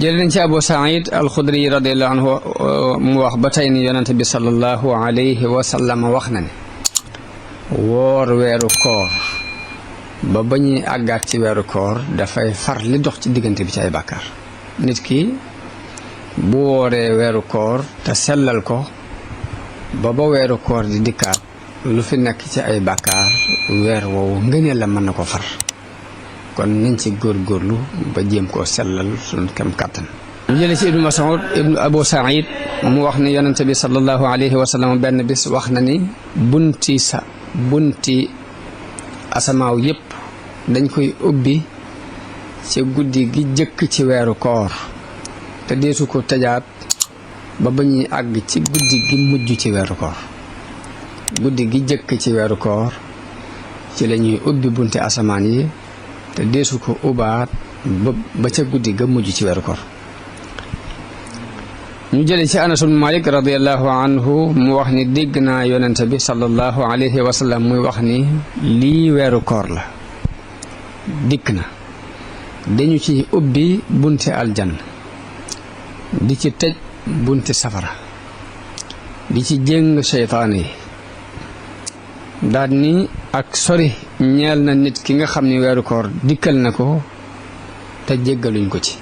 jël nañ ci Abu Saïd al-Khudri radiyallahu anhu mu wax ba tey ni yonente bi sallallahu alayhi wa sallam wax na ne woor weeru koor ba ñuy àggaat ci weeru koor dafay far li dox ci diggante bi ci ay bàkkaar nit ki bu wooree weeru koor te sellal ko ba weeru koor di dikkaat lu fi nekk ci ay bàkkaar weer woowu ngëneel la mën na ko far kon nañ ci góorgóorlu ba jéem koo sellal suñu kem kàttan ñu jële ci ibnu Mas'ud ibnu Abu Saïd mu wax ni yonente bi sallallahu alayhi wa sallam benn bis wax na ni bunti asamaaw yépp dañ koy ubbi ci guddi gi jëkk ci weeru koor te deesu ko tëjaat ba ñuy àgg ci guddi gi mujj ci weeru koor guddi gi jëkk ci weeru koor ci lañuy ubbi bunti asamaan yi te deesu ko ubaat ba ca guddi ga mujj ci weeru koor ñu jële ci Anas ibn Malik radiyallahu anhu mu wax ni dégg naa yonente bi sallallahu alayhi wa sallam muy wax ni lii weeru koor la dikk na dañu ci ubbi bunti aljanna di ci tëj bunti safara di ci jéng seytaan yi daal ni ak sori ñeel na nit ki nga xam ni weeru koor dikkal na ko te jéggaluñ ko ci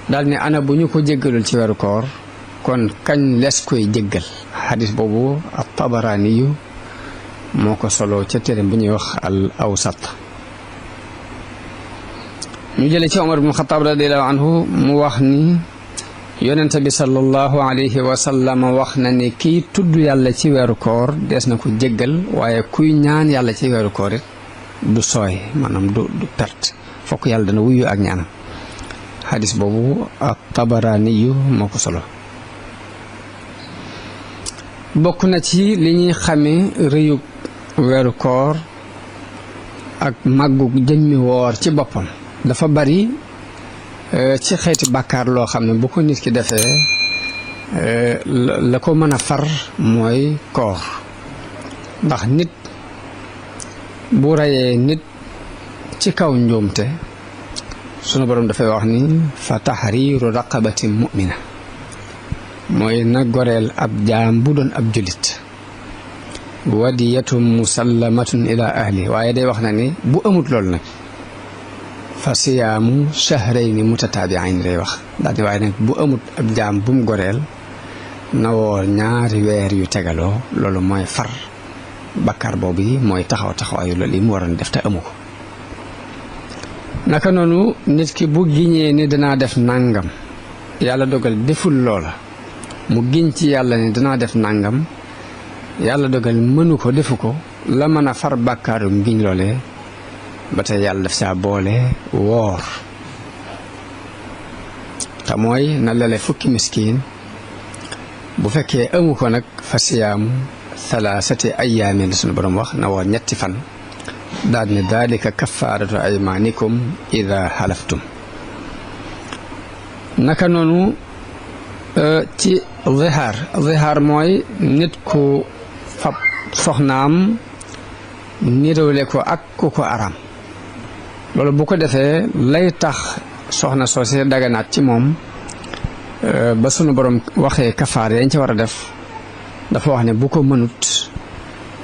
daal ni ana bu ñu ko jéggalul ci weeru koor kon kañ les koy jéggal xadis boobu at-Tabaraani yu moo ko solo ca téere bu ñuy wax al awsat ñu jële ci Omar ibn Xataab radiyallahu anhu mu wax ni yonente bi sallallahu alayhi wa sallam wax na ni kiy tudd yàlla ci weeru koor dees na ko jéggal waaye kuy ñaan yàlla ci weeru koor it du sooy maanaam du perte fokk yàlla dana wuyu ak ñaanam xadis boobu at-Tabaraani yu moo ko solo bokk na ci li ñuy xamee rëyug weeru koor ak màggug jëmmi woor ci boppam dafa bari ci xeeti bàkkaar loo xam ne bu ko nit ki defee la ko mën a far mooy koor ndax nit bu reyee nit ci kaw njuumte sunu borom dafay wax ni fa tahriiru raqabatin mu'mina mooy na goreel ab jaam bu doon ab julit wadiyatun musallamatun ila ahli waaye day wax na ni bu amut loolu nag fa siyaamu shahrayni mutataabi'ayn lay wax daal di waaye nag bu amut ab jaam bu mu goreel na woor ñaari weer yu tegaloo loolu mooy far bakkaar boobu yi mooy taxawaayu loolu yi mu waroon def te amu ko naka noonu nit ki bu giñee ni danaa def nàngam yàlla dogal deful loola mu giñ ci yàlla ni danaa def nàngam yàlla dogal mënu ko defu ko la mën a far bakkaaru ngiñ loolee ba tey yàlla daf saa boole woor te mooy na lele fukki miskiin bu fekkee amu ko nag fa siyaamu thalaasati ayyaamin la sunu borom wax na woor ñetti fan daal ne daalika kafaaratu aymaanikum ida xalaftum naka noonu ci zihaar mooy nit ku fab soxnaam niroole ko ak ku ko aram loolu bu ko defee lay tax soxna soose daganaat ci moom ba sunu borom waxee kafaar yañ ci war a def dafa wax ne bu ko mënut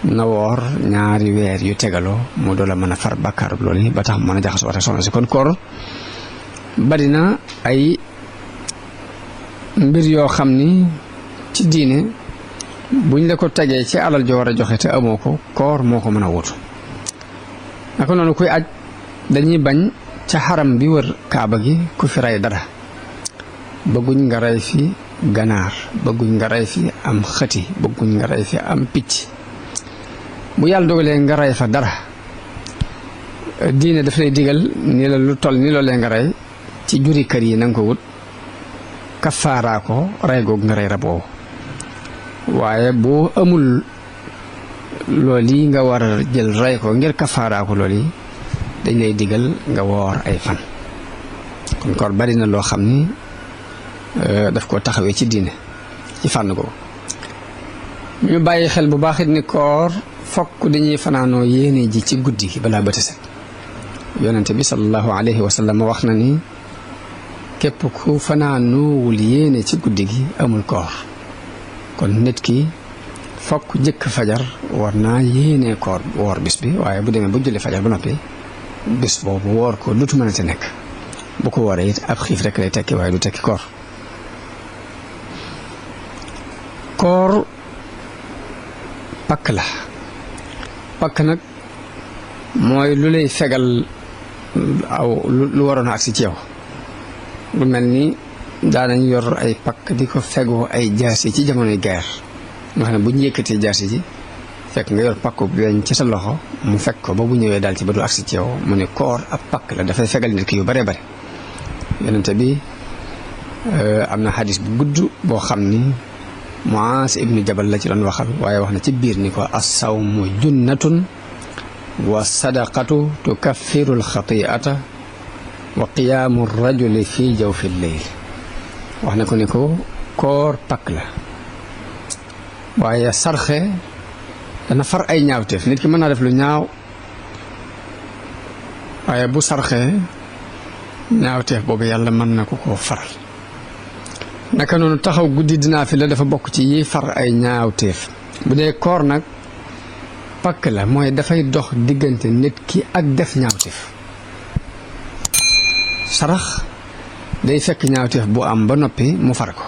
na woor ñaari weer yu tegaloo mu doon la mën a far bàkkaarub loolu yi ba tax mën a jaxasoo ak soxna si kon koor bari na ay mbir yoo xam ni ci diine buñ la ko tegee ci alal joo war a joxe te amoo ko koor moo ko mën a wutu naka noonu kuy aj dañuy bañ ca xaram bi wër kaaba gi ku fi rey dara bëgguñ nga rey fi ganaar bëgguñ nga rey fi am xëti bëgguñ nga rey fi am picc bu yàlla dogalee nga rey fa dara diine daf lay digal ni la lu toll ni loolee nga rey ci juri kër yi na nga ko wut kafaaraa ko rey googu nga rey rab woowu waaye boo amul loolu yi nga war a jël rey ko ngir kafaaraa ko loolu yi dañ lay digal nga woor ay fan kon koor bari na loo xam ni daf ko taxawee ci diine ci fànn ko ñu bàyyi xel bu baax it ni koor fokk dañuy fanaanoo yéene ji ci guddi gi balaa bët set yonente bi sallallahu alayhi wa sallam wax na ni képp ku fanaanuwul yéene ci guddi gi amul koor kon nit ki fokk jëkk fajar war naa yéene koor woor bis bi waaye bu demee ba julli fajar ba noppi bis boobu woor ko lutu mën a te nekk bu ko wooree it ab xiif rek lay tekki waaye du tekki koor koor pakk la pakk nag mooy lu lay fegal aw lu waroon a agsi ci yow lu mel ni daanañ yor ay pakk di ko fegoo ay jaasi ci jamonoy guerre nga xam ne bu ñu yëkkatee jaasi ji fekk nga yor pakku weñ ci sa loxo mu fekk ko ba bu ñëwee daal ci ba du agsi ci yow mu ne koor ab pakk la dafay fegal nit ki yu bare bare yonente bi am na xadis bu gudd boo xam ni Muaas ibnu Jabal la ci doon waxal waaye wax na ci biir ni ko as-sawmu junnatun wa sadaqatu tukaffiru al-xati'ata wa qiyaamu rajuli fi jawfi lleyl wax na ko ni ko koor pakk la waaye sarxe dana far ay ñaawteef nit ki mën naa def lu ñaaw waaye bu sarxee ñaawteef boobu yàlla mën na ko koo faral naka noonu taxaw guddi dinaa fi la dafa bokk ci yi far ay ñaawteef bu dee koor nag pakk la mooy dafay dox diggante nit ki ak def ñaawteef sarax day fekk ñaawteef bu am ba noppi mu far ko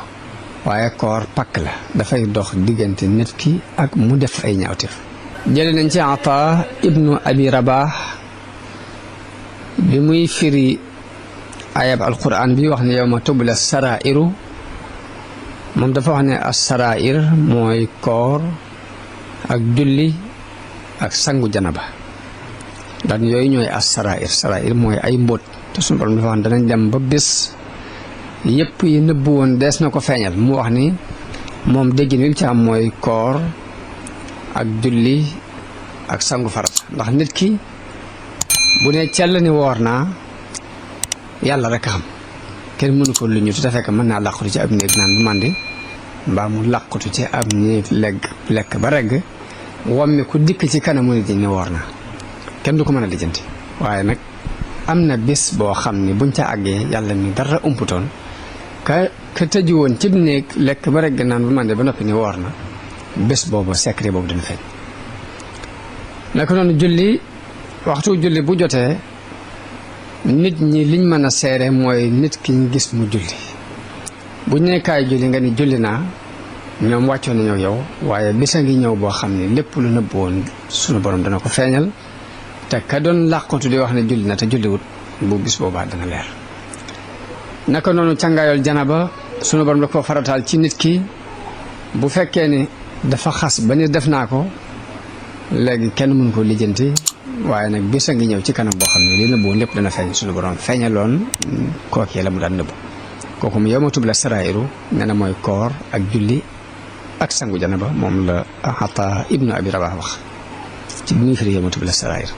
waaye koor pakk la dafay dox diggante nit ki ak mu def ay ñaawteef jële nañ ci Ata ibnu Abi Rabah bi muy firi ayab alquran bi wax ne yawma tubla sarairu moom dafa wax ne as-sarair mooy koor ak julli ak sangu janaba daan yooyu ñooy as-sarair mooy ay mbóot te suñu borom dafa wax ne danañ dem ba bés yëpp yi nëbbu woon dees na ko feeñal mu wax ni moom déggin wi ci am mooy koor ak julli ak sangu farata ndax nit ki bu ne cell ni woor naa yàlla rek a xam kenn mënu ko lu ñu te fekk mën naa làqutu ci ab néeg naan bu màndi mbaa mu làqutu ci ab néeg lekk ba regg wammi ku dikk ci kanamu nit ñi ni woor naa kenn du ko mën a lijjanti waaye nag am na bés boo xam ni buñ ca àggee yàlla ni dara umputoon ka tëju woon cib néeg lekk ba regg naan bu màndi ba noppi ni woor na bés boobu secret boobu dina feeñ naka noonu julli waxtu julli bu jotee nit ñi liñ mën a seere mooy nit ki ñu gis mu julli bu nekkaay julli nga ni julli naa ñoom wàccoon nañoo yow waaye bisa ngi ñëw boo xam ne lépp lu nëbb woon sunu borom dana ko feeñal te ka doon làqatu di wax ne julli na te julliwut bu bis boobaa dana leer naka noonu càngaayol janaba sunu borom da ko farataal ci nit ki bu fekkee ni dafa xas ba ni def naa ko léegi kenn mënu ko lijjanti waaye nag bisa ngi ñëw ci kanam boo xam ne li nëbbu lépp dana feeñ suñu borom feeñaloon kookee la mu daan nëbbu kooku mu yawma tubla sarairu nee na mooy koor ak julli ak sangu janaba moom la Ata ibnu Abi Rabah wax ci bi muy firi yawma tubla sarair